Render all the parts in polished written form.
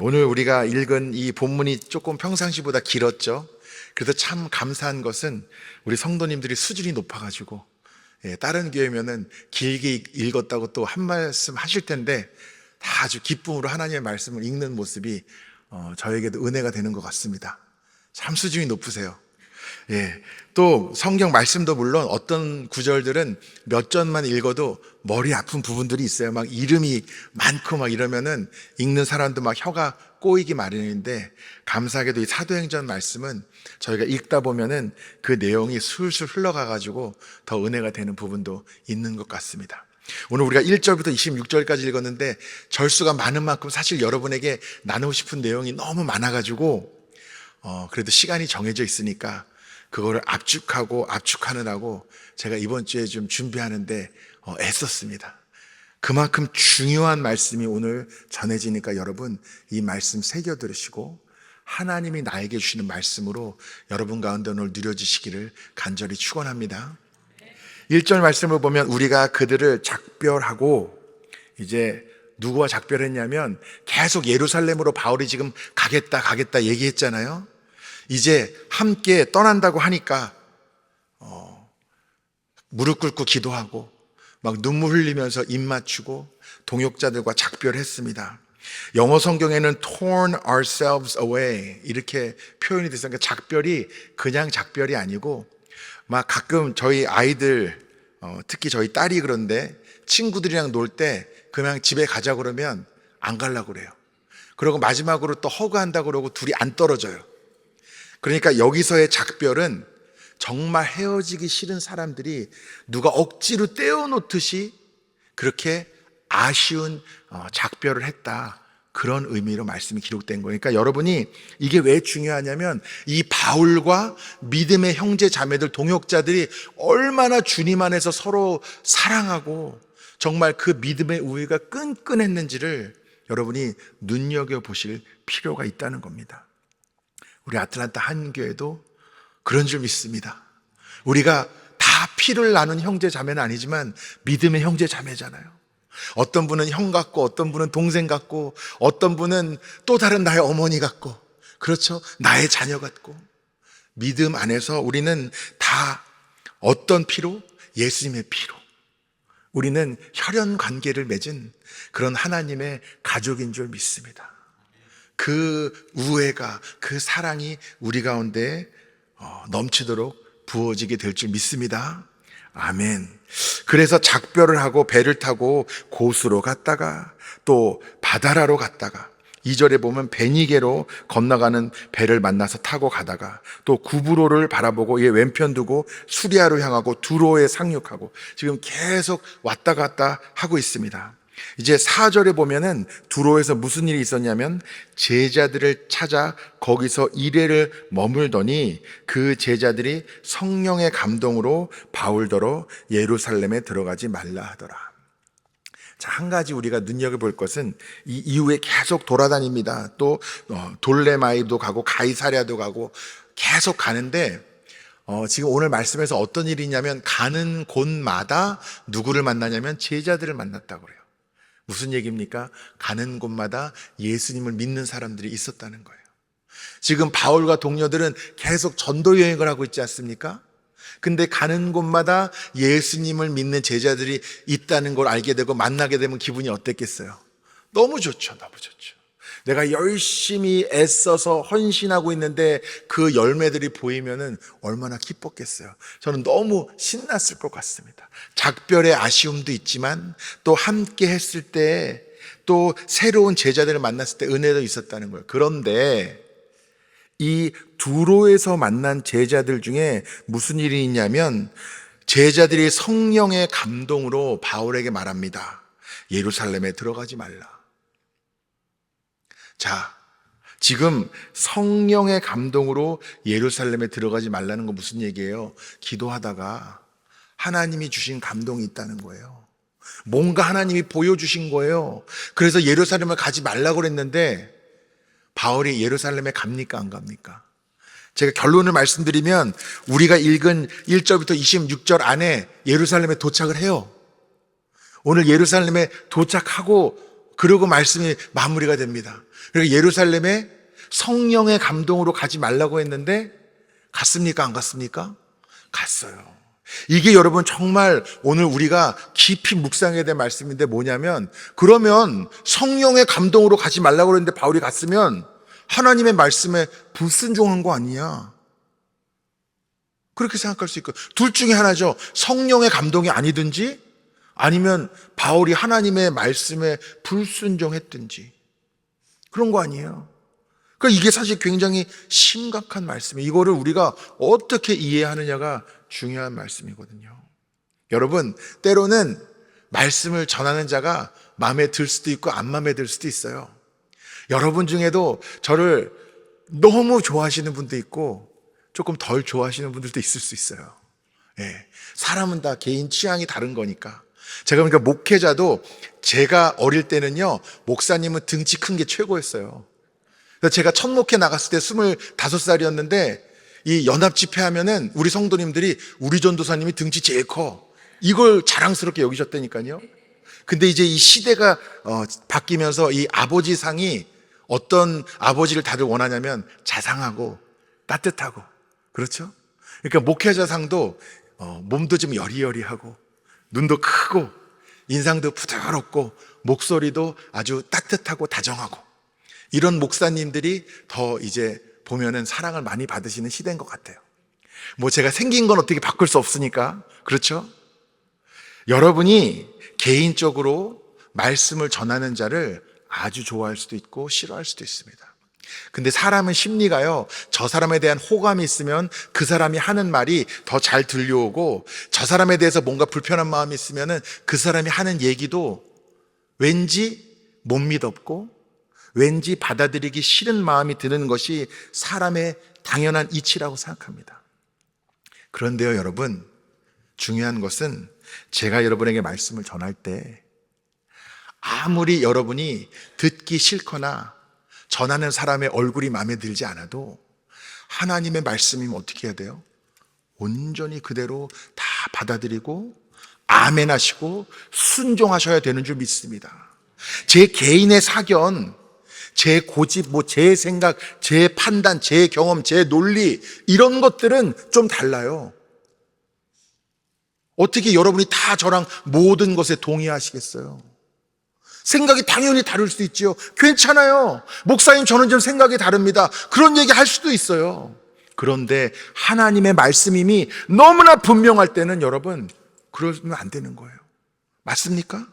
오늘 우리가 읽은 이 본문이 조금 평상시보다 길었죠. 그래서 참 감사한 것은 우리 성도님들이 수준이 높아가지고 다른 교회면은 길게 읽었다고 또 한 말씀 하실 텐데 다 아주 기쁨으로 하나님의 말씀을 읽는 모습이 저에게도 은혜가 되는 것 같습니다. 참 수준이 높으세요. 또 성경 말씀도 물론 어떤 구절들은 몇 절만 읽어도 머리 아픈 부분들이 있어요. 막 이름이 많고 막 이러면은 읽는 사람도 막 혀가 꼬이기 마련인데, 감사하게도 이 사도행전 말씀은 저희가 읽다 보면은 그 내용이 술술 흘러가가지고 더 은혜가 되는 부분도 있는 것 같습니다. 오늘 우리가 1절부터 26절까지 읽었는데 절수가 많은 만큼 사실 여러분에게 나누고 싶은 내용이 너무 많아가지고 그래도 시간이 정해져 있으니까 그거를 압축하느라고 제가 이번 주에 좀 준비하는데 애썼습니다. 그만큼 중요한 말씀이 오늘 전해지니까 여러분 이 말씀 새겨 들으시고 하나님이 나에게 주시는 말씀으로 여러분 가운데 오늘 누려지시기를 간절히 축원합니다. 1절 말씀을 보면 우리가 그들을 작별하고, 이제 누구와 작별했냐면 계속 예루살렘으로 바울이 지금 가겠다 얘기했잖아요. 이제 함께 떠난다고 하니까 무릎 꿇고 기도하고 막 눈물 흘리면서 입 맞추고 동역자들과 작별했습니다. 영어 성경에는 torn ourselves away 이렇게 표현이 됐으니까 작별이 그냥 작별이 아니고, 막 가끔 저희 아이들 특히 저희 딸이 그런데 친구들이랑 놀 때 그냥 집에 가자 그러면 안 가려고 그래요. 그리고 마지막으로 또 허그한다고 그러고 둘이 안 떨어져요. 그러니까 여기서의 작별은 정말 헤어지기 싫은 사람들이 누가 억지로 떼어놓듯이 그렇게 아쉬운 작별을 했다, 그런 의미로 말씀이 기록된 거예요. 그러니까 여러분이 이게 왜 중요하냐면 이 바울과 믿음의 형제 자매들 동역자들이 얼마나 주님 안에서 서로 사랑하고 정말 그 믿음의 우애가 끈끈했는지를 여러분이 눈여겨보실 필요가 있다는 겁니다. 우리 아틀란타 한교회도 그런 줄 믿습니다. 우리가 다 피를 나눈 형제 자매는 아니지만 믿음의 형제 자매잖아요. 어떤 분은 형 같고 어떤 분은 동생 같고 어떤 분은 또 다른 나의 어머니 같고, 그렇죠? 나의 자녀 같고, 믿음 안에서 우리는 다 어떤 피로? 예수님의 피로 우리는 혈연 관계를 맺은 그런 하나님의 가족인 줄 믿습니다. 그 우애가, 그 사랑이 우리 가운데 넘치도록 부어지게 될 줄 믿습니다. 아멘. 그래서 작별을 하고 배를 타고 고수로 갔다가 또 바다라로 갔다가 2절에 보면 베니게로 건너가는 배를 만나서 타고 가다가 또 구브로를 바라보고 얘 왼편 두고 수리아로 향하고 두로에 상륙하고 지금 계속 왔다 갔다 하고 있습니다. 이제 4절에 보면은 두로에서 무슨 일이 있었냐면 제자들을 찾아 거기서 이레를 머물더니 그 제자들이 성령의 감동으로 바울더러 예루살렘에 들어가지 말라 하더라. 자, 한 가지 우리가 눈여겨볼 것은 이 이후에 계속 돌아다닙니다. 또 돌레마이도 가고 가이사랴도 가고 계속 가는데 지금 오늘 말씀에서 어떤 일이 있냐면 가는 곳마다 누구를 만나냐면 제자들을 만났다고 그래요. 무슨 얘기입니까? 가는 곳마다 예수님을 믿는 사람들이 있었다는 거예요. 지금 바울과 동료들은 계속 전도 여행을 하고 있지 않습니까? 근데 가는 곳마다 예수님을 믿는 제자들이 있다는 걸 알게 되고 만나게 되면 기분이 어땠겠어요? 너무 좋죠. 너무 좋죠. 내가 열심히 애써서 헌신하고 있는데 그 열매들이 보이면은 얼마나 기뻤겠어요. 저는 너무 신났을 것 같습니다. 작별의 아쉬움도 있지만 또 함께 했을 때 또 새로운 제자들을 만났을 때 은혜도 있었다는 거예요. 그런데 이 두로에서 만난 제자들 중에 무슨 일이 있냐면 제자들이 성령의 감동으로 바울에게 말합니다. 예루살렘에 들어가지 말라. 자, 지금 성령의 감동으로 예루살렘에 들어가지 말라는 건 무슨 얘기예요? 기도하다가 하나님이 주신 감동이 있다는 거예요. 뭔가 하나님이 보여주신 거예요. 그래서 예루살렘을 가지 말라고 그랬는데 바울이 예루살렘에 갑니까 안 갑니까? 제가 결론을 말씀드리면 우리가 읽은 1절부터 26절 안에 예루살렘에 도착을 해요. 오늘 예루살렘에 도착하고 그리고 말씀이 마무리가 됩니다. 그리고 예루살렘에 성령의 감동으로 가지 말라고 했는데 갔습니까? 안 갔습니까? 갔어요. 이게 여러분 정말 오늘 우리가 깊이 묵상해야 될 말씀인데 뭐냐면, 그러면 성령의 감동으로 가지 말라고 그랬는데 바울이 갔으면 하나님의 말씀에 불순종한 거 아니냐, 그렇게 생각할 수 있고, 둘 중에 하나죠. 성령의 감동이 아니든지 아니면 바울이 하나님의 말씀에 불순종했든지, 그런 거 아니에요. 그러니까 이게 사실 굉장히 심각한 말씀이에요. 이거를 우리가 어떻게 이해하느냐가 중요한 말씀이거든요. 여러분, 때로는 말씀을 전하는 자가 마음에 들 수도 있고 안 마음에 들 수도 있어요. 여러분 중에도 저를 너무 좋아하시는 분도 있고 조금 덜 좋아하시는 분들도 있을 수 있어요. 예, 사람은 다 개인 취향이 다른 거니까. 제가 그러니까 목회자도 제가 어릴 때는요, 목사님은 등치 큰 게 최고였어요. 그래서 제가 첫 목회 나갔을 때 25살이었는데 이 연합 집회 하면은 우리 성도님들이 우리 전도사님이 등치 제일 커, 이걸 자랑스럽게 여기셨다니까요. 근데 이제 이 시대가 바뀌면서 이 아버지 상이, 어떤 아버지를 다들 원하냐면 자상하고 따뜻하고, 그렇죠? 그러니까 목회자 상도 몸도 좀 여리여리하고 눈도 크고 인상도 부드럽고 목소리도 아주 따뜻하고 다정하고, 이런 목사님들이 더 이제 보면은 사랑을 많이 받으시는 시대인 것 같아요. 뭐 제가 생긴 건 어떻게 바꿀 수 없으니까, 그렇죠? 여러분이 개인적으로 말씀을 전하는 자를 아주 좋아할 수도 있고 싫어할 수도 있습니다. 근데 사람은 심리가요, 저 사람에 대한 호감이 있으면 그 사람이 하는 말이 더 잘 들려오고, 저 사람에 대해서 뭔가 불편한 마음이 있으면 그 사람이 하는 얘기도 왠지 못 믿었고 왠지 받아들이기 싫은 마음이 드는 것이 사람의 당연한 이치라고 생각합니다. 그런데요 여러분, 중요한 것은 제가 여러분에게 말씀을 전할 때 아무리 여러분이 듣기 싫거나 전하는 사람의 얼굴이 마음에 들지 않아도 하나님의 말씀이면 어떻게 해야 돼요? 온전히 그대로 다 받아들이고 아멘 하시고 순종하셔야 되는 줄 믿습니다. 제 개인의 사견, 제 고집, 제 생각, 제 판단, 제 경험, 제 논리, 이런 것들은 좀 달라요. 어떻게 여러분이 다 저랑 모든 것에 동의하시겠어요? 생각이 당연히 다를 수 있죠. 괜찮아요. 목사님, 저는 좀 생각이 다릅니다. 그런 얘기 할 수도 있어요. 그런데 하나님의 말씀임이 너무나 분명할 때는 여러분, 그러면 안 되는 거예요. 맞습니까?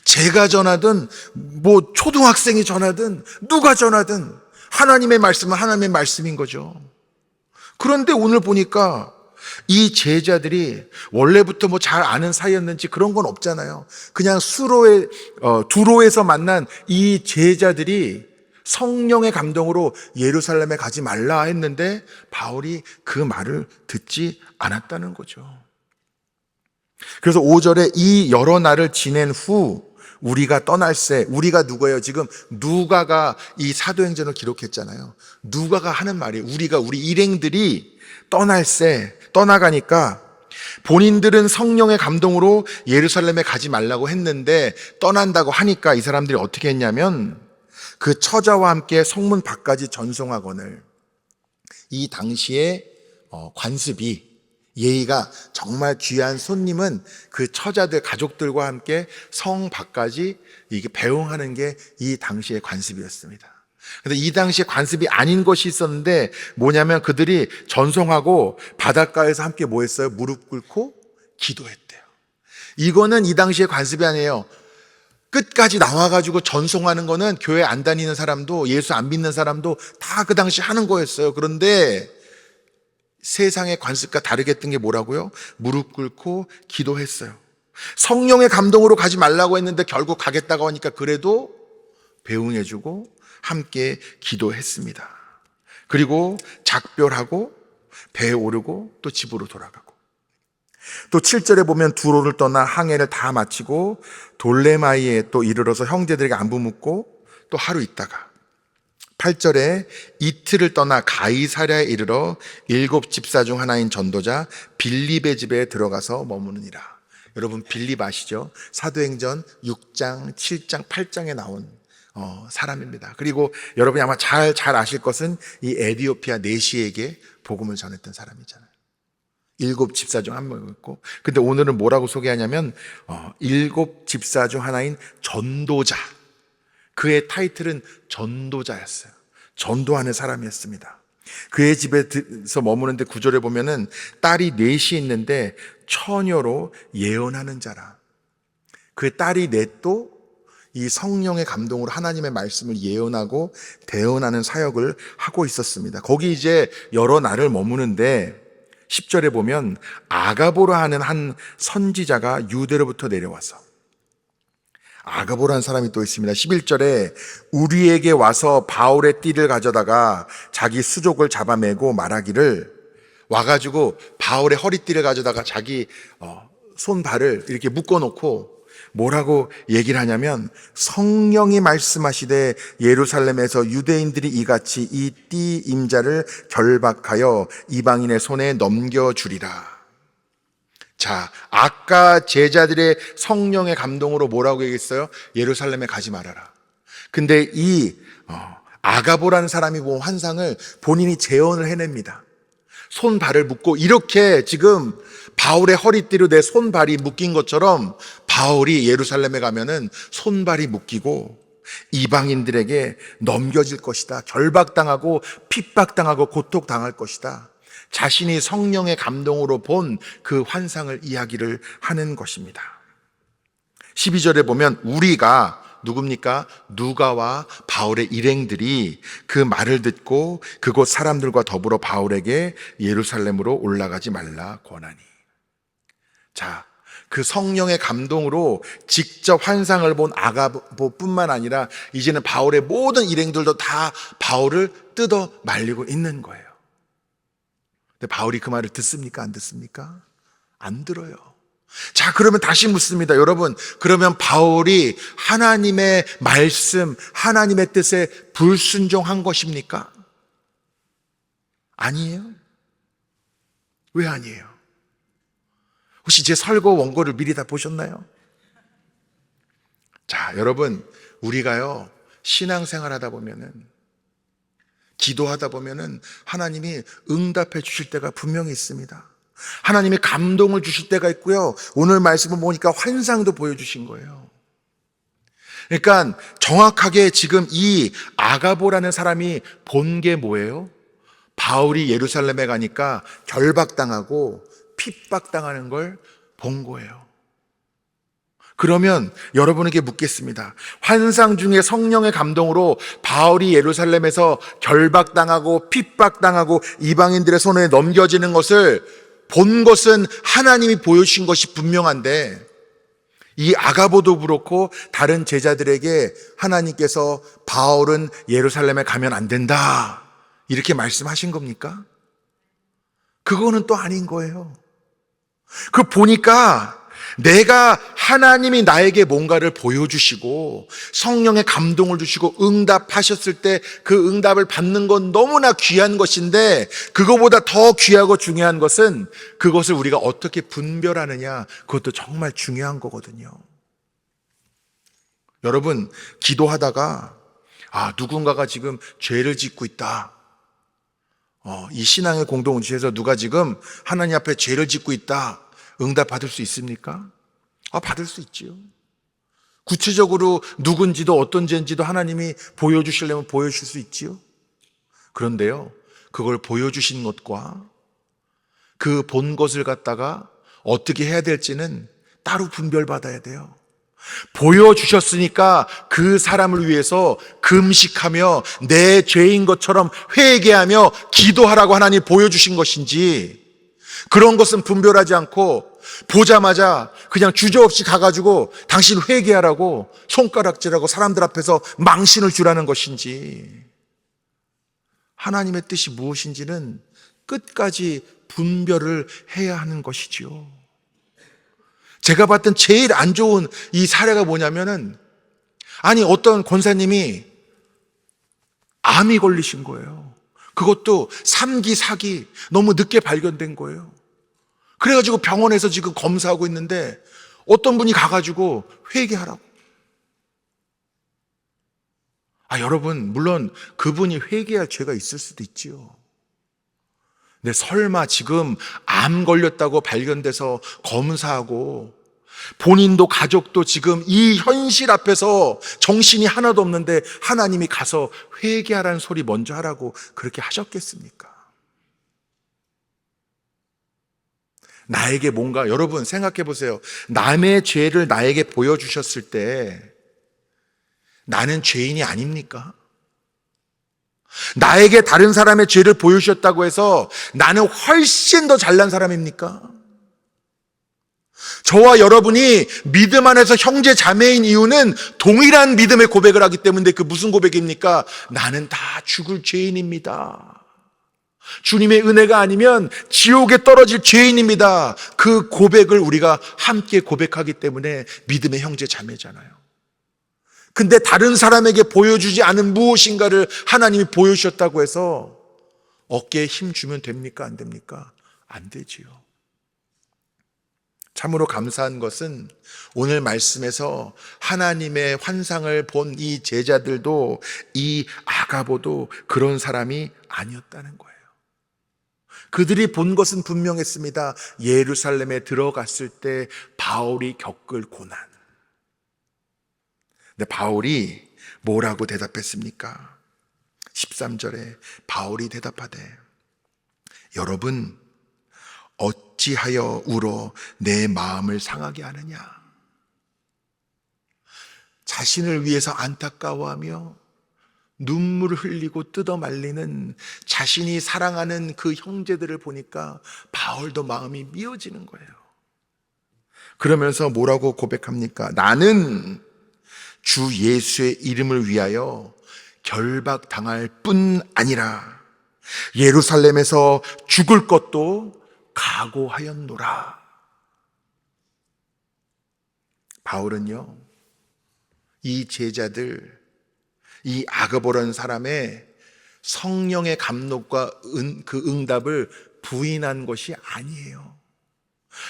제가 전하든 초등학생이 전하든 누가 전하든 하나님의 말씀은 하나님의 말씀인 거죠. 그런데 오늘 보니까 이 제자들이 원래부터 잘 아는 사이였는지 그런 건 없잖아요. 그냥 두로에서 만난 이 제자들이 성령의 감동으로 예루살렘에 가지 말라 했는데 바울이 그 말을 듣지 않았다는 거죠. 그래서 5절에 이 여러 날을 지낸 후 우리가 떠날새, 우리가 누구예요? 지금 누가가 이 사도행전을 기록했잖아요. 누가가 하는 말이에요. 우리 일행들이 떠나가니까 본인들은 성령의 감동으로 예루살렘에 가지 말라고 했는데 떠난다고 하니까 이 사람들이 어떻게 했냐면 그 처자와 함께 성문 밖까지 전송하거늘, 이 당시에 관습이, 예의가 정말 귀한 손님은 그 처자들 가족들과 함께 성 밖까지 이게 배웅하는 게 이 당시의 관습이었습니다. 그런데 이 당시에 관습이 아닌 것이 있었는데 뭐냐면 그들이 전송하고 바닷가에서 함께 뭐 했어요? 무릎 꿇고 기도했대요. 이거는 이 당시의 관습이 아니에요. 끝까지 나와가지고 전송하는 거는 교회 안 다니는 사람도 예수 안 믿는 사람도 다 그 당시 하는 거였어요. 그런데 세상의 관습과 다르게 했던 게 뭐라고요? 무릎 꿇고 기도했어요. 성령의 감동으로 가지 말라고 했는데 결국 가겠다고 하니까 그래도 배웅해주고 함께 기도했습니다. 그리고 작별하고 배에 오르고 또 집으로 돌아가고, 또 7절에 보면 두로를 떠나 항해를 다 마치고 돌레마이에 또 이르러서 형제들에게 안부 묻고 또 하루 있다가 8절에 이틀을 떠나 가이사랴에 이르러 7 집사 중 하나인 전도자 빌립의 집에 들어가서 머무느니라. 여러분 빌립 아시죠? 사도행전 6장, 7장, 8장에 나온 사람입니다. 그리고 여러분이 아마 잘 아실 것은 이 에디오피아 내시에게 복음을 전했던 사람이잖아요. 7 집사 중 한 명이었고, 근데 오늘은 뭐라고 소개하냐면 7 집사 중 하나인 전도자. 그의 타이틀은 전도자였어요. 전도하는 사람이었습니다. 그의 집에서 머무는데 9절에 보면은 딸이 넷이 있는데 처녀로 예언하는 자라. 그 딸이 넷도 이 성령의 감동으로 하나님의 말씀을 예언하고 대언하는 사역을 하고 있었습니다. 거기 이제 여러 날을 머무는데 10절에 보면 아가보라 하는 한 선지자가 유대로부터 내려와서, 아가보라는 사람이 또 있습니다. 11절에 우리에게 와서 바울의 띠를 가져다가 자기 수족을 잡아매고 말하기를, 와가지고 바울의 허리띠를 가져다가 자기 손발을 이렇게 묶어놓고 뭐라고 얘기를 하냐면, 성령이 말씀하시되 예루살렘에서 유대인들이 이같이 이 띠 임자를 결박하여 이방인의 손에 넘겨주리라. 자, 아까 제자들의 성령의 감동으로 뭐라고 얘기했어요? 예루살렘에 가지 말아라. 근데 이 아가보라는 사람이 본 환상을 본인이 재현을 해냅니다. 손발을 묶고, 이렇게 지금 바울의 허리띠로 내 손발이 묶인 것처럼 바울이 예루살렘에 가면은 손발이 묶이고 이방인들에게 넘겨질 것이다. 결박당하고 핍박당하고 고통당할 것이다. 자신이 성령의 감동으로 본 그 환상을 이야기를 하는 것입니다. 12절에 보면 우리가 누굽니까? 누가와 바울의 일행들이 그 말을 듣고 그곳 사람들과 더불어 바울에게 예루살렘으로 올라가지 말라 권하니. 자, 그 성령의 감동으로 직접 환상을 본 아가보뿐만 아니라 이제는 바울의 모든 일행들도 다 바울을 뜯어 말리고 있는 거예요. 근데 바울이 그 말을 듣습니까? 안 듣습니까? 안 들어요. 자, 그러면 다시 묻습니다. 여러분, 그러면 바울이 하나님의 말씀, 하나님의 뜻에 불순종한 것입니까? 아니에요? 왜 아니에요? 혹시 제 설교 원고를 미리 다 보셨나요? 자, 여러분, 우리가요, 신앙생활 하다 보면은, 기도하다 보면은 하나님이 응답해 주실 때가 분명히 있습니다. 하나님이 감동을 주실 때가 있고요. 오늘 말씀을 보니까 환상도 보여주신 거예요. 그러니까 정확하게 지금 이 아가보라는 사람이 본 게 뭐예요? 바울이 예루살렘에 가니까 결박당하고 핍박당하는 걸 본 거예요. 그러면 여러분에게 묻겠습니다. 환상 중에 성령의 감동으로 바울이 예루살렘에서 결박당하고 핍박당하고 이방인들의 손에 넘겨지는 것을 본 것은 하나님이 보여주신 것이 분명한데, 이 아가보도 그렇고 다른 제자들에게 하나님께서 바울은 예루살렘에 가면 안 된다 이렇게 말씀하신 겁니까? 그거는 또 아닌 거예요. 그 보니까 내가 하나님이 나에게 뭔가를 보여주시고 성령의 감동을 주시고 응답하셨을 때 그 응답을 받는 건 너무나 귀한 것인데, 그거보다 더 귀하고 중요한 것은 그것을 우리가 어떻게 분별하느냐, 그것도 정말 중요한 거거든요. 여러분, 기도하다가 누군가가 지금 죄를 짓고 있다, 이 신앙의 공동체에서 누가 지금 하나님 앞에 죄를 짓고 있다, 응답 받을 수 있습니까? 받을 수 있지요. 구체적으로 누군지도 어떤 죄인지도 하나님이 보여주시려면 보여주실 수 있지요. 그런데요, 그걸 보여주신 것과 그 본 것을 갖다가 어떻게 해야 될지는 따로 분별받아야 돼요. 보여주셨으니까 그 사람을 위해서 금식하며 내 죄인 것처럼 회개하며 기도하라고 하나님 보여주신 것인지, 그런 것은 분별하지 않고 보자마자 그냥 주저없이 가가지고 당신 회개하라고 손가락질하고 사람들 앞에서 망신을 주라는 것인지, 하나님의 뜻이 무엇인지는 끝까지 분별을 해야 하는 것이지요. 제가 봤던 제일 안 좋은 이 사례가 뭐냐면은, 어떤 권사님이 암이 걸리신 거예요. 그것도 3기, 4기, 너무 늦게 발견된 거예요. 그래가지고 병원에서 지금 검사하고 있는데 어떤 분이 가가지고 회개하라고. 여러분, 물론 그분이 회개할 죄가 있을 수도 있지요. 근데 설마 지금 암 걸렸다고 발견돼서 검사하고 본인도 가족도 지금 이 현실 앞에서 정신이 하나도 없는데 하나님이 가서 회개하라는 소리 먼저 하라고 그렇게 하셨겠습니까? 나에게 뭔가, 여러분 생각해 보세요. 남의 죄를 나에게 보여주셨을 때 나는 죄인이 아닙니까? 나에게 다른 사람의 죄를 보여주셨다고 해서 나는 훨씬 더 잘난 사람입니까? 저와 여러분이 믿음 안에서 형제 자매인 이유는 동일한 믿음의 고백을 하기 때문에 그 무슨 고백입니까? 나는 다 죽을 죄인입니다. 주님의 은혜가 아니면 지옥에 떨어질 죄인입니다. 그 고백을 우리가 함께 고백하기 때문에 믿음의 형제 자매잖아요. 근데 다른 사람에게 보여주지 않은 무엇인가를 하나님이 보여주셨다고 해서 어깨에 힘 주면 됩니까? 안 됩니까? 안 되지요. 참으로 감사한 것은 오늘 말씀에서 하나님의 환상을 본 이 제자들도 이 아가보도 그런 사람이 아니었다는 거예요. 그들이 본 것은 분명했습니다. 예루살렘에 들어갔을 때 바울이 겪을 고난. 근데 바울이 뭐라고 대답했습니까? 13절에 바울이 대답하되 여러분 어찌하여 울어 내 마음을 상하게 하느냐? 자신을 위해서 안타까워하며 눈물을 흘리고 뜯어 말리는 자신이 사랑하는 그 형제들을 보니까 바울도 마음이 미어지는 거예요. 그러면서 뭐라고 고백합니까? 나는 주 예수의 이름을 위하여 결박당할 뿐 아니라 예루살렘에서 죽을 것도 각오하였노라. 바울은요, 이 제자들, 이 아가보라는 사람의 성령의 감독과 그 응답을 부인한 것이 아니에요.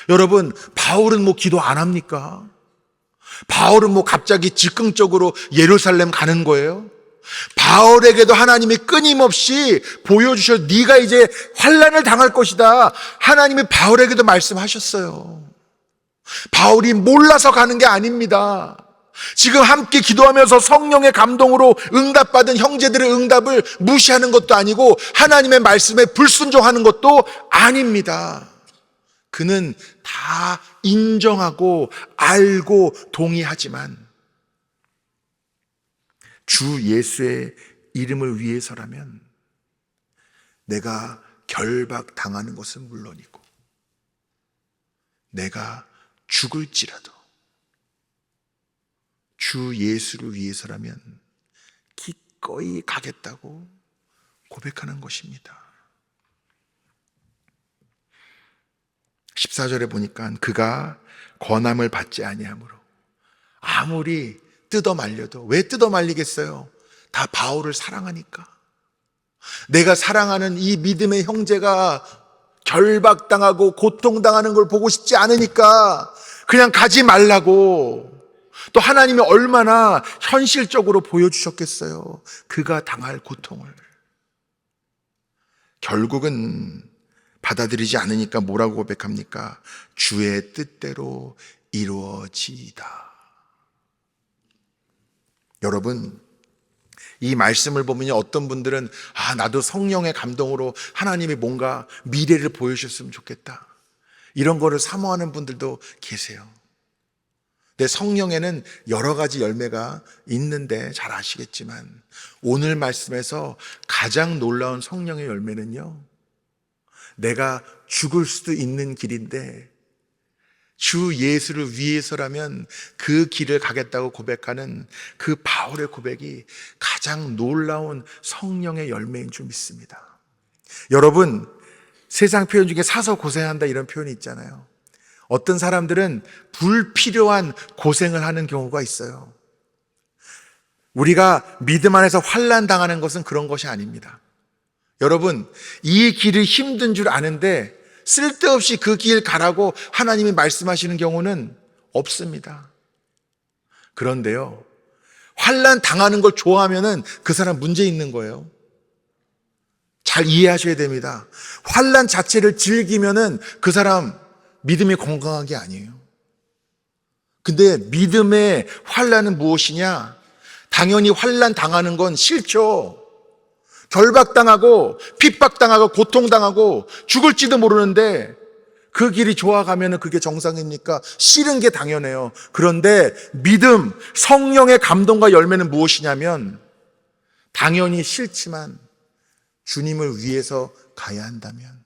여러분, 바울은 뭐 기도 안 합니까? 바울은 뭐 갑자기 즉흥적으로 예루살렘 가는 거예요? 바울에게도 하나님이 끊임없이 보여주셔 네가 이제 환난을 당할 것이다. 하나님이 바울에게도 말씀하셨어요. 바울이 몰라서 가는 게 아닙니다. 지금 함께 기도하면서 성령의 감동으로 응답받은 형제들의 응답을 무시하는 것도 아니고 하나님의 말씀에 불순종하는 것도 아닙니다. 그는 다 인정하고 알고 동의하지만 주 예수의 이름을 위해서라면 내가 결박당하는 것은 물론이고 내가 죽을지라도 주 예수를 위해서라면 기꺼이 가겠다고 고백하는 것입니다. 14절에 보니까 그가 권함을 받지 아니하므로 아무리 뜯어 말려도 왜 뜯어 말리겠어요? 다 바울을 사랑하니까. 내가 사랑하는 이 믿음의 형제가 결박당하고 고통당하는 걸 보고 싶지 않으니까 그냥 가지 말라고. 또 하나님이 얼마나 현실적으로 보여주셨겠어요. 그가 당할 고통을. 결국은 받아들이지 않으니까 뭐라고 고백합니까? 주의 뜻대로 이루어지이다. 여러분, 이 말씀을 보면 어떤 분들은 나도 성령의 감동으로 하나님이 뭔가 미래를 보여주셨으면 좋겠다. 이런 거를 사모하는 분들도 계세요. 근데 성령에는 여러 가지 열매가 있는데 잘 아시겠지만 오늘 말씀에서 가장 놀라운 성령의 열매는요, 내가 죽을 수도 있는 길인데 주 예수를 위해서라면 그 길을 가겠다고 고백하는 그 바울의 고백이 가장 놀라운 성령의 열매인 줄 믿습니다. 여러분, 세상 표현 중에 사서 고생한다 이런 표현이 있잖아요. 어떤 사람들은 불필요한 고생을 하는 경우가 있어요. 우리가 믿음 안에서 환난 당하는 것은 그런 것이 아닙니다. 여러분, 이 길이 힘든 줄 아는데 쓸데없이 그 길 가라고 하나님이 말씀하시는 경우는 없습니다. 그런데요, 환난 당하는 걸 좋아하면은 그 사람 문제 있는 거예요. 잘 이해하셔야 됩니다. 환난 자체를 즐기면은 그 사람 믿음이 건강한 게 아니에요. 근데 믿음의 환난은 무엇이냐? 당연히 환난 당하는 건 싫죠. 결박당하고 핍박당하고 고통당하고 죽을지도 모르는데 그 길이 좋아가면 그게 정상입니까? 싫은 게 당연해요. 그런데 믿음, 성령의 감동과 열매는 무엇이냐면 당연히 싫지만 주님을 위해서 가야 한다면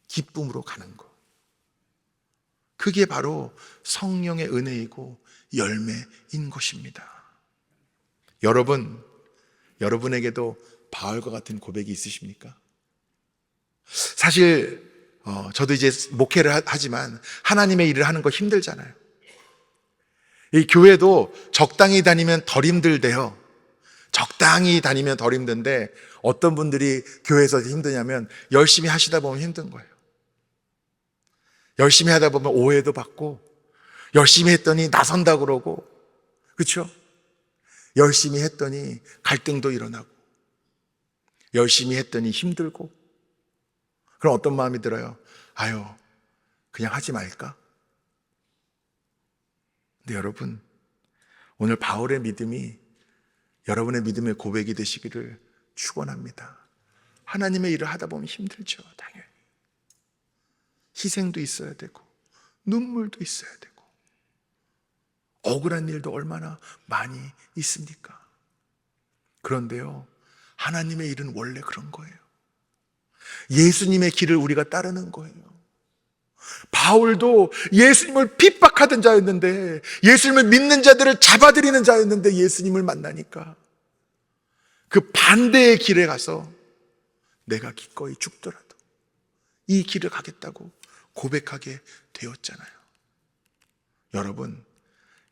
기쁨으로 가는 것. 그게 바로 성령의 은혜이고 열매인 것입니다. 여러분에게도 바울과 같은 고백이 있으십니까? 사실 저도 이제 목회를 하지만 하나님의 일을 하는 거 힘들잖아요. 이 교회도 적당히 다니면 덜 힘들대요. 적당히 다니면 덜 힘든데 어떤 분들이 교회에서 힘드냐면 열심히 하시다 보면 힘든 거예요. 열심히 하다 보면 오해도 받고 열심히 했더니 나선다 그러고 그렇죠? 열심히 했더니 갈등도 일어나고 열심히 했더니 힘들고 그럼 어떤 마음이 들어요? 아유, 그냥 하지 말까? 근데 여러분, 오늘 바울의 믿음이 여러분의 믿음의 고백이 되시기를 축원합니다. 하나님의 일을 하다 보면 힘들죠, 당연히. 희생도 있어야 되고 눈물도 있어야 되고 억울한 일도 얼마나 많이 있습니까? 그런데요, 하나님의 일은 원래 그런 거예요. 예수님의 길을 우리가 따르는 거예요. 바울도 예수님을 핍박하던 자였는데, 예수님을 믿는 자들을 잡아들이는 자였는데 예수님을 만나니까 그 반대의 길에 가서 내가 기꺼이 죽더라도 이 길을 가겠다고 고백하게 되었잖아요.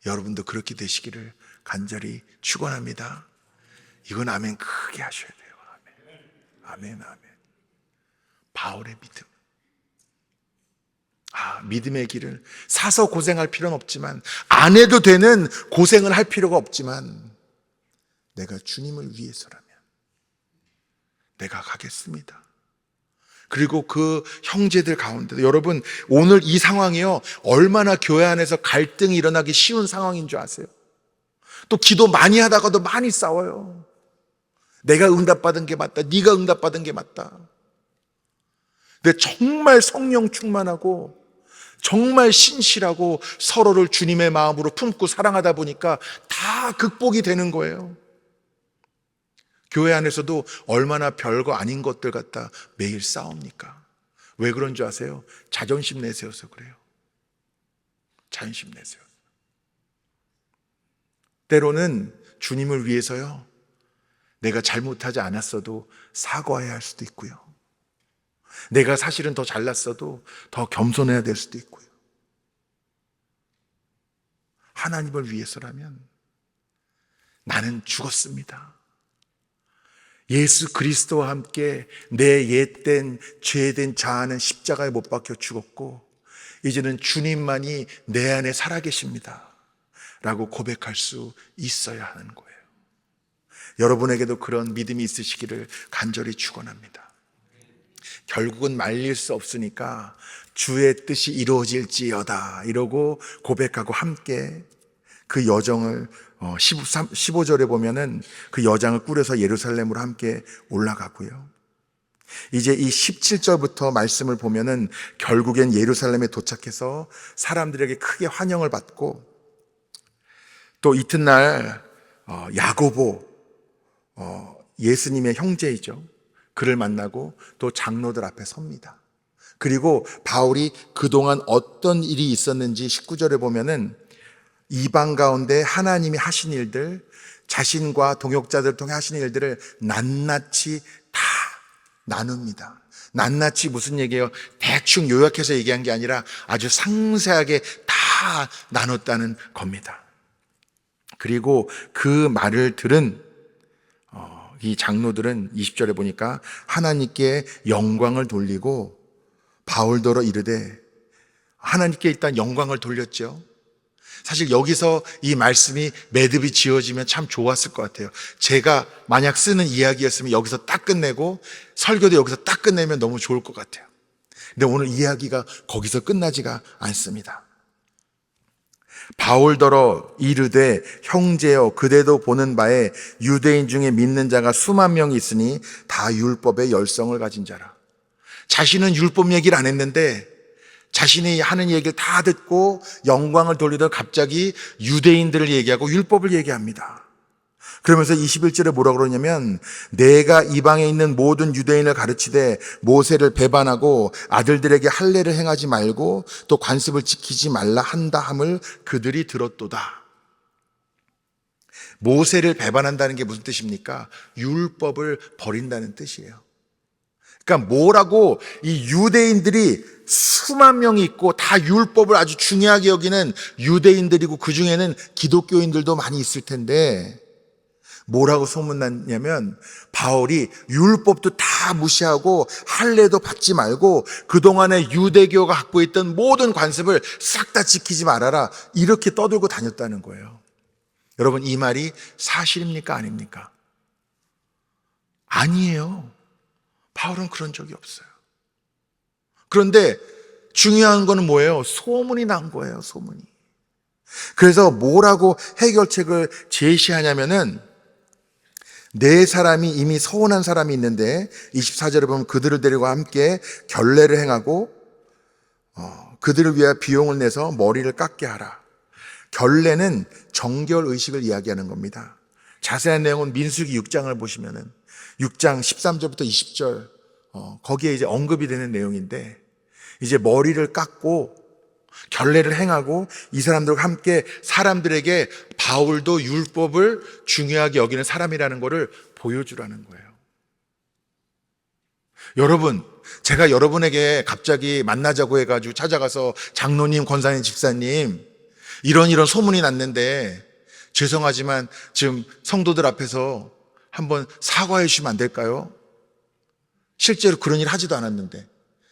여러분도 그렇게 되시기를 간절히 축원합니다. 이건 아멘 크게 하셔야 돼요. 아멘. 바울의 믿음. 믿음의 길을 사서 고생할 필요는 없지만, 안 해도 되는 고생을 할 필요가 없지만, 내가 주님을 위해서라면 내가 가겠습니다. 그리고 그 형제들 가운데 여러분, 오늘 이 상황이요, 얼마나 교회 안에서 갈등이 일어나기 쉬운 상황인 줄 아세요? 또 기도 많이 하다가도 많이 싸워요. 내가 응답받은 게 맞다, 네가 응답받은 게 맞다. 근데 정말 성령 충만하고 정말 신실하고 서로를 주님의 마음으로 품고 사랑하다 보니까 다 극복이 되는 거예요. 교회 안에서도 얼마나 별거 아닌 것들 갖다 매일 싸웁니까? 왜 그런 줄 아세요? 자존심 내세워서 그래요. 자존심 내세워서. 때로는 주님을 위해서요, 내가 잘못하지 않았어도 사과해야 할 수도 있고요, 내가 사실은 더 잘났어도 더 겸손해야 될 수도 있고요. 하나님을 위해서라면 나는 죽었습니다. 예수 그리스도와 함께 내 옛된 죄된 자아는 십자가에 못 박혀 죽었고 이제는 주님만이 내 안에 살아계십니다 라고 고백할 수 있어야 하는 거예요. 여러분에게도 그런 믿음이 있으시기를 간절히 축원합니다. 결국은 말릴 수 없으니까 주의 뜻이 이루어질지어다 이러고 고백하고 함께 그 여정을 15절에 보면은 그 여장을 꾸려서 예루살렘으로 함께 올라가고요. 이제 이 17절부터 말씀을 보면은 결국엔 예루살렘에 도착해서 사람들에게 크게 환영을 받고 또 이튿날 야고보 예수님의 형제이죠. 그를 만나고 또 장로들 앞에 섭니다. 그리고 바울이 그동안 어떤 일이 있었는지 19절에 보면은 이방 가운데 하나님이 하신 일들, 자신과 동역자들을 통해 하신 일들을 낱낱이 다 나눕니다. 낱낱이 무슨 얘기예요? 대충 요약해서 얘기한 게 아니라 아주 상세하게 다 나눴다는 겁니다. 그리고 그 말을 들은 이 장로들은 20절에 보니까 하나님께 영광을 돌리고 바울더러 이르되, 하나님께 일단 영광을 돌렸죠. 사실 여기서 이 말씀이 매듭이 지어지면 참 좋았을 것 같아요. 제가 만약 쓰는 이야기였으면 여기서 딱 끝내고 설교도 여기서 딱 끝내면 너무 좋을 것 같아요. 근데 오늘 이야기가 거기서 끝나지가 않습니다. 바울더러 이르되, 형제여, 그대도 보는 바에 유대인 중에 믿는 자가 수만 명이 있으니 다 율법의 열성을 가진 자라. 자신은 율법 얘기를 안 했는데 자신이 하는 얘기를 다 듣고 영광을 돌리던 갑자기 유대인들을 얘기하고 율법을 얘기합니다. 그러면서 21절에 뭐라고 그러냐면, 내가 이방에 있는 모든 유대인을 가르치되 모세를 배반하고 아들들에게 할례를 행하지 말고 또 관습을 지키지 말라 한다 함을 그들이 들었도다. 모세를 배반한다는 게 무슨 뜻입니까? 율법을 버린다는 뜻이에요. 그러니까 뭐라고, 이 유대인들이 수만 명이 있고 다 율법을 아주 중요하게 여기는 유대인들이고 그 중에는 기독교인들도 많이 있을 텐데 뭐라고 소문났냐면, 바울이 율법도 다 무시하고 할례도 받지 말고 그동안에 유대교가 갖고 있던 모든 관습을 싹 다 지키지 말아라, 이렇게 떠들고 다녔다는 거예요. 여러분, 이 말이 사실입니까? 아닙니까? 아니에요. 바울은 그런 적이 없어요. 그런데 중요한 거는 뭐예요? 소문이 난 거예요, 소문이. 그래서 뭐라고 해결책을 제시하냐면은, 네 사람이 이미 서운한 사람이 있는데 24절에 보면 그들을 데리고 함께 결례를 행하고 그들을 위하여 비용을 내서 머리를 깎게 하라. 결례는 정결 의식을 이야기하는 겁니다. 자세한 내용은 민수기 6장을 보시면은 6장 13절부터 20절 거기에 이제 언급이 되는 내용인데, 이제 머리를 깎고 결례를 행하고 이 사람들과 함께 사람들에게 바울도 율법을 중요하게 여기는 사람이라는 것을 보여주라는 거예요. 여러분, 제가 여러분에게 갑자기 만나자고 해가지고 찾아가서 장로님, 권사님, 집사님 이런 소문이 났는데 죄송하지만 지금 성도들 앞에서 한번 사과해 주시면 안 될까요? 실제로 그런 일 하지도 않았는데.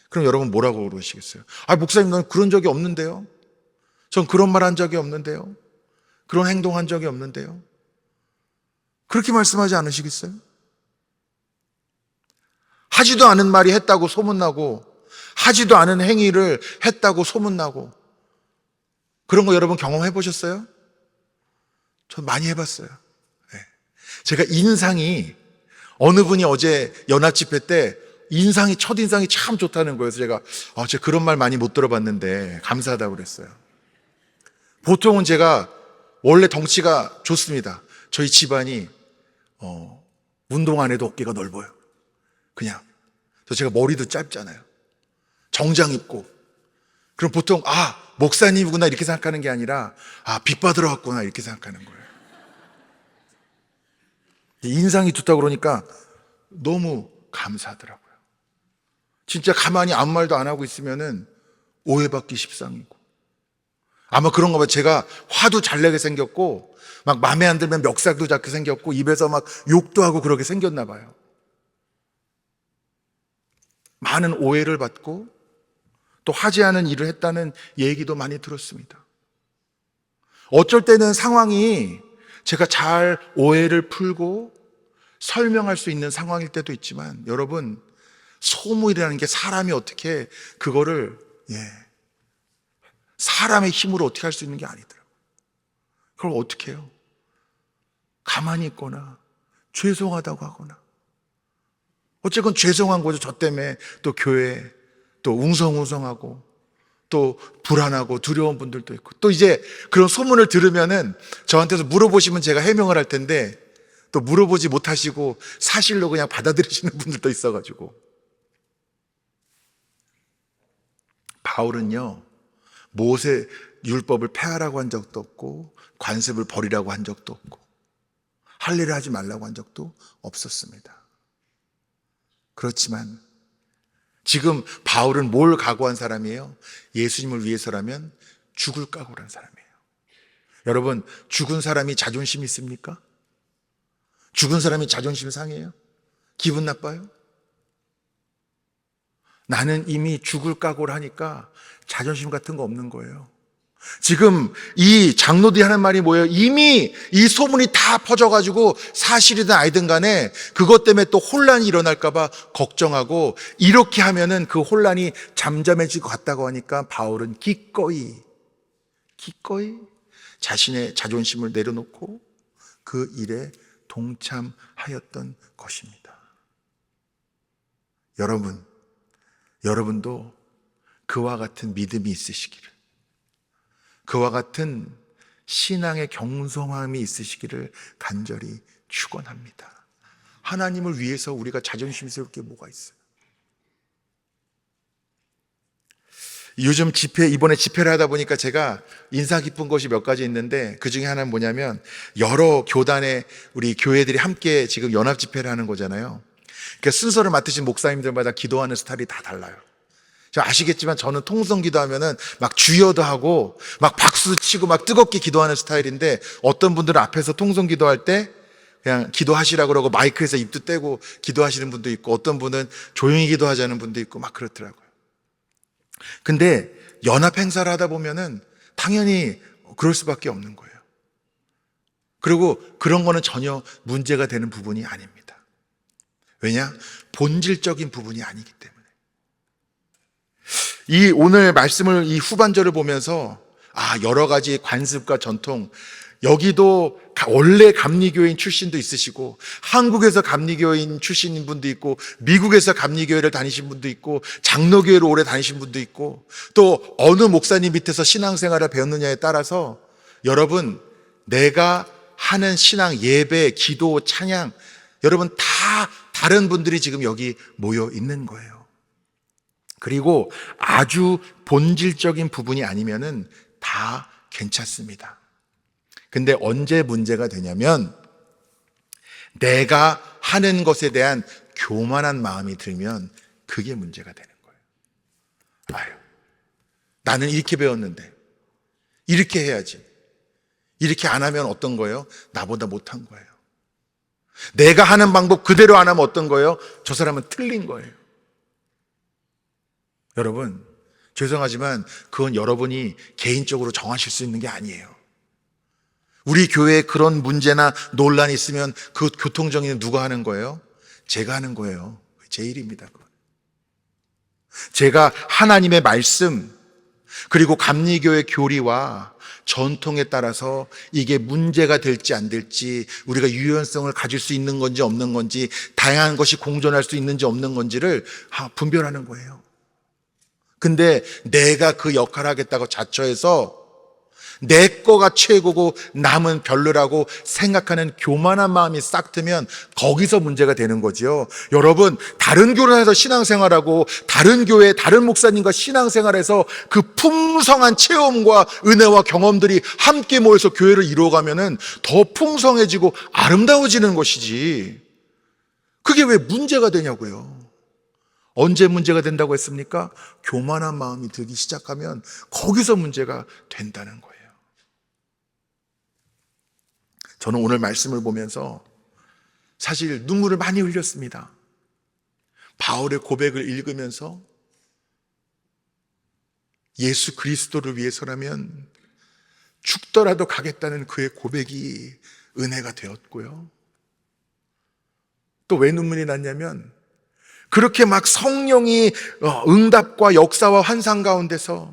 그럼 여러분 뭐라고 그러시겠어요? 목사님, 난 그런 적이 없는데요. 전 그런 말 한 적이 없는데요. 그런 행동한 적이 없는데요. 그렇게 말씀하지 않으시겠어요? 하지도 않은 말이 했다고 소문나고 하지도 않은 행위를 했다고 소문나고, 그런 거 여러분 경험해 보셨어요? 전 많이 해봤어요. 네. 제가 인상이, 어느 분이 어제 연합집회 때 첫인상이 참 좋다는 거예요. 그래서 제가 그런 말 많이 못 들어봤는데 감사하다고 그랬어요. 보통은 제가 원래 덩치가 좋습니다. 저희 집안이 운동 안 해도 어깨가 넓어요. 그냥. 그래서 제가 머리도 짧잖아요. 정장 입고. 그럼 보통 목사님이구나 이렇게 생각하는 게 아니라 빚 받으러 왔구나 이렇게 생각하는 거예요. 인상이 좋다고 그러니까 너무 감사하더라고요. 진짜 가만히 아무 말도 안 하고 있으면은 오해받기 십상이고, 아마 그런가 봐요. 제가 화도 잘 내게 생겼고 막 마음에 안 들면 멱살도 잡게 생겼고 입에서 막 욕도 하고 그렇게 생겼나 봐요. 많은 오해를 받고 또 하지 않은 일을 했다는 얘기도 많이 들었습니다. 어쩔 때는 상황이 제가 잘 오해를 풀고 설명할 수 있는 상황일 때도 있지만, 여러분, 소문이라는 게 사람이 어떻게 그거를 사람의 힘으로 어떻게 할 수 있는 게 아니더라고요. 그걸 어떻게 해요? 가만히 있거나 죄송하다고 하거나, 어쨌건 죄송한 거죠. 저 때문에 또 교회 또 웅성웅성하고 또 불안하고 두려운 분들도 있고, 또 이제 그런 소문을 들으면은 저한테서 물어보시면 제가 해명을 할 텐데 또 물어보지 못하시고 사실로 그냥 받아들이시는 분들도 있어가지고, 바울은요 모세 율법을 폐하라고 한 적도 없고 관습을 버리라고 한 적도 없고 할례를 하지 말라고 한 적도 없었습니다. 그렇지만 지금 바울은 뭘 각오한 사람이에요? 예수님을 위해서라면 죽을 각오를 한 사람이에요. 여러분, 죽은 사람이 자존심 있습니까? 죽은 사람이 자존심 상해요? 기분 나빠요? 나는 이미 죽을 각오를 하니까 자존심 같은 거 없는 거예요. 지금 이 장로들이 하는 말이 뭐예요? 이미 이 소문이 다 퍼져가지고 사실이든 아니든 간에 그것 때문에 또 혼란이 일어날까봐 걱정하고, 이렇게 하면은 그 혼란이 잠잠해질 것 같다고 하니까 바울은 기꺼이 자신의 자존심을 내려놓고 그 일에 동참하였던 것입니다. 여러분도 그와 같은 믿음이 있으시기를, 그와 같은 신앙의 경성함이 있으시기를 간절히 축원합니다. 하나님을 위해서 우리가 자존심스러울 게 뭐가 있어요? 요즘 이번에 집회를 하다 보니까 제가 인상 깊은 것이 몇 가지 있는데, 그 중에 하나는 뭐냐면, 여러 교단의 우리 교회들이 함께 지금 연합 집회를 하는 거잖아요. 그러니까 순서를 맡으신 목사님들마다 기도하는 스타일이 다 달라요. 아시겠지만 저는 통성 기도하면은 막 주여도 하고 막 박수 치고 막 뜨겁게 기도하는 스타일인데, 어떤 분들은 앞에서 통성 기도할 때 그냥 기도하시라 그러고 마이크에서 입도 떼고 기도하시는 분도 있고, 어떤 분은 조용히 기도하자는 분도 있고 막 그렇더라고요. 근데 연합 행사를 하다 보면은 당연히 그럴 수밖에 없는 거예요. 그리고 그런 거는 전혀 문제가 되는 부분이 아닙니다. 왜냐? 본질적인 부분이 아니기 때문에. 이 오늘 말씀을 이 후반절을 보면서 여러 가지 관습과 전통, 여기도 원래 감리교인 출신도 있으시고, 한국에서 감리교인 출신인 분도 있고, 미국에서 감리교회를 다니신 분도 있고, 장로교회를 오래 다니신 분도 있고, 또 어느 목사님 밑에서 신앙생활을 배웠느냐에 따라서 여러분, 내가 하는 신앙, 예배, 기도, 찬양, 여러분 다 다른 분들이 지금 여기 모여 있는 거예요. 그리고 아주 본질적인 부분이 아니면은 다 괜찮습니다. 근데 언제 문제가 되냐면, 내가 하는 것에 대한 교만한 마음이 들면 그게 문제가 되는 거예요. 나는 이렇게 배웠는데 이렇게 해야지. 이렇게 안 하면 어떤 거예요? 나보다 못한 거예요. 내가 하는 방법 그대로 안 하면 어떤 거예요? 저 사람은 틀린 거예요. 여러분, 죄송하지만 그건 여러분이 개인적으로 정하실 수 있는 게 아니에요. 우리 교회에 그런 문제나 논란이 있으면 그 교통정리는 누가 하는 거예요? 제가 하는 거예요. 제 일입니다. 제가 하나님의 말씀, 그리고 감리교의 교리와 전통에 따라서 이게 문제가 될지 안 될지, 우리가 유연성을 가질 수 있는 건지 없는 건지, 다양한 것이 공존할 수 있는지 없는 건지를 분별하는 거예요. 근데 내가 그 역할을 하겠다고 자처해서 내 거가 최고고 남은 별로라고 생각하는 교만한 마음이 싹 트면 거기서 문제가 되는 거지요. 여러분, 다른 교회에서 신앙생활하고 다른 교회, 다른 목사님과 신앙생활에서 그 풍성한 체험과 은혜와 경험들이 함께 모여서 교회를 이루어가면은 더 풍성해지고 아름다워지는 것이지, 그게 왜 문제가 되냐고요. 언제 문제가 된다고 했습니까? 교만한 마음이 들기 시작하면 거기서 문제가 된다는 거예요. 저는 오늘 말씀을 보면서 사실 눈물을 많이 흘렸습니다. 바울의 고백을 읽으면서 예수 그리스도를 위해서라면 죽더라도 가겠다는 그의 고백이 은혜가 되었고요. 또 왜 눈물이 났냐면, 그렇게 막 성령이 응답과 역사와 환상 가운데서,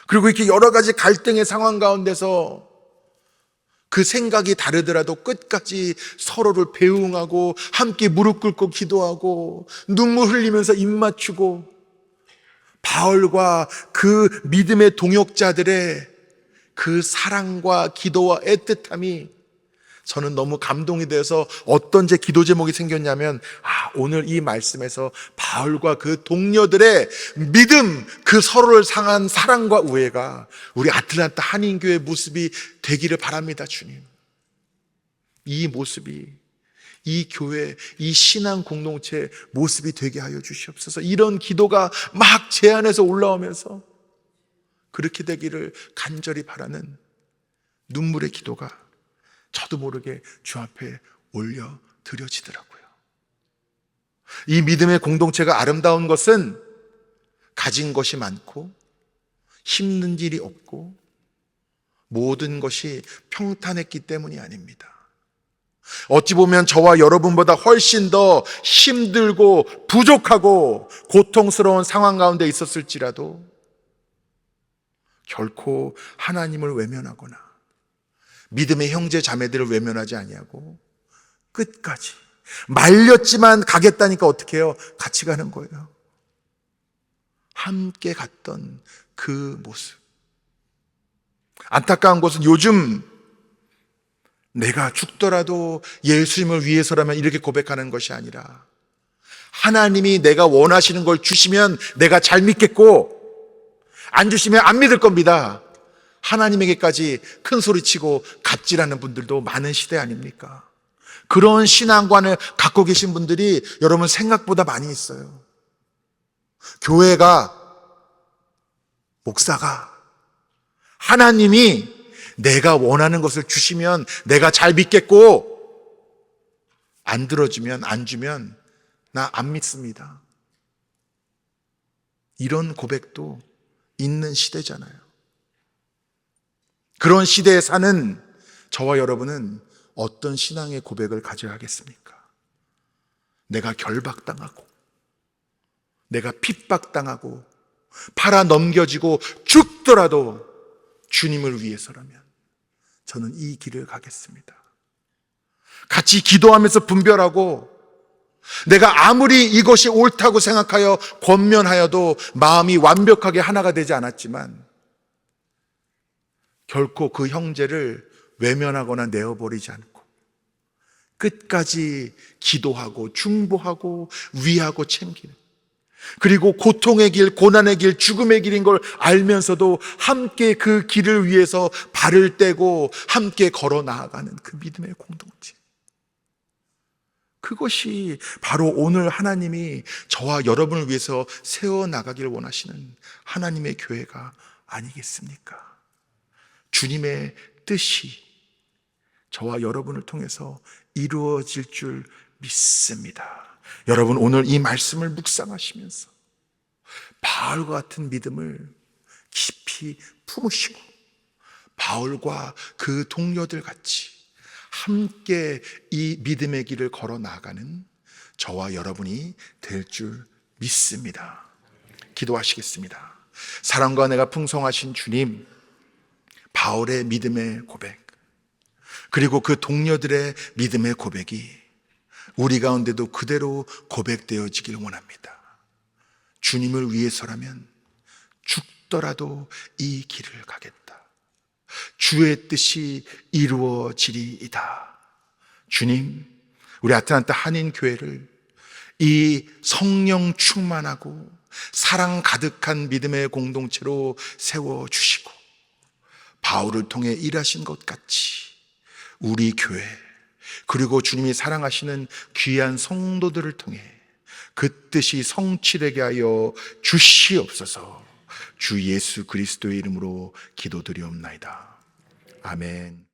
그리고 이렇게 여러 가지 갈등의 상황 가운데서 그 생각이 다르더라도 끝까지 서로를 배웅하고 함께 무릎 꿇고 기도하고 눈물 흘리면서 입 맞추고, 바울과 그 믿음의 동역자들의 그 사랑과 기도와 애틋함이 저는 너무 감동이 되어서 어떤 제 기도 제목이 생겼냐면, 오늘 이 말씀에서 바울과 그 동료들의 믿음, 그 서로를 향한 사랑과 우애가 우리 아틀란타 한인교회 모습이 되기를 바랍니다. 주님, 이 모습이 이 교회, 이 신앙 공동체 모습이 되게 하여 주시옵소서. 이런 기도가 막 제 안에서 올라오면서 그렇게 되기를 간절히 바라는 눈물의 기도가 저도 모르게 주 앞에 올려 드려지더라고요. 이 믿음의 공동체가 아름다운 것은 가진 것이 많고 힘든 일이 없고 모든 것이 평탄했기 때문이 아닙니다. 어찌 보면 저와 여러분보다 훨씬 더 힘들고 부족하고 고통스러운 상황 가운데 있었을지라도 결코 하나님을 외면하거나 믿음의 형제 자매들을 외면하지 아니하고 끝까지 말렸지만 가겠다니까 어떻게 해요? 같이 가는 거예요. 함께 갔던 그 모습. 안타까운 것은 요즘 내가 죽더라도 예수님을 위해서라면 이렇게 고백하는 것이 아니라 하나님이 내가 원하시는 걸 주시면 내가 잘 믿겠고 안 주시면 안 믿을 겁니다. 하나님에게까지 큰 소리치고 갑질하는 분들도 많은 시대 아닙니까? 그런 신앙관을 갖고 계신 분들이 여러분 생각보다 많이 있어요. 교회가, 목사가, 하나님이 내가 원하는 것을 주시면 내가 잘 믿겠고 안 들어주면 안 주면 나 안 믿습니다. 이런 고백도 있는 시대잖아요. 그런 시대에 사는 저와 여러분은 어떤 신앙의 고백을 가져야 하겠습니까? 내가 결박당하고 내가 핍박당하고 팔아 넘겨지고 죽더라도 주님을 위해서라면 저는 이 길을 가겠습니다. 같이 기도하면서 분별하고 내가 아무리 이것이 옳다고 생각하여 권면하여도 마음이 완벽하게 하나가 되지 않았지만 결코 그 형제를 외면하거나 내어버리지 않고 끝까지 기도하고 중보하고 위하고 챙기는, 그리고 고통의 길, 고난의 길, 죽음의 길인 걸 알면서도 함께 그 길을 위해서 발을 떼고 함께 걸어 나아가는 그 믿음의 공동체. 그것이 바로 오늘 하나님이 저와 여러분을 위해서 세워나가길 원하시는 하나님의 교회가 아니겠습니까? 주님의 뜻이 저와 여러분을 통해서 이루어질 줄 믿습니다. 여러분, 오늘 이 말씀을 묵상하시면서 바울과 같은 믿음을 깊이 품으시고 바울과 그 동료들 같이 함께 이 믿음의 길을 걸어 나가는 저와 여러분이 될 줄 믿습니다. 기도하시겠습니다. 사랑과 은혜가 풍성하신 주님, 바울의 믿음의 고백, 그리고 그 동료들의 믿음의 고백이 우리 가운데도 그대로 고백되어지길 원합니다. 주님을 위해서라면 죽더라도 이 길을 가겠다. 주의 뜻이 이루어지리이다. 주님, 우리 아틀란타 한인교회를 이 성령 충만하고 사랑 가득한 믿음의 공동체로 세워주시고 바울을 통해 일하신 것 같이 우리 교회, 그리고 주님이 사랑하시는 귀한 성도들을 통해 그 뜻이 성취되게 하여 주시옵소서. 주 예수 그리스도의 이름으로 기도드리옵나이다. 아멘.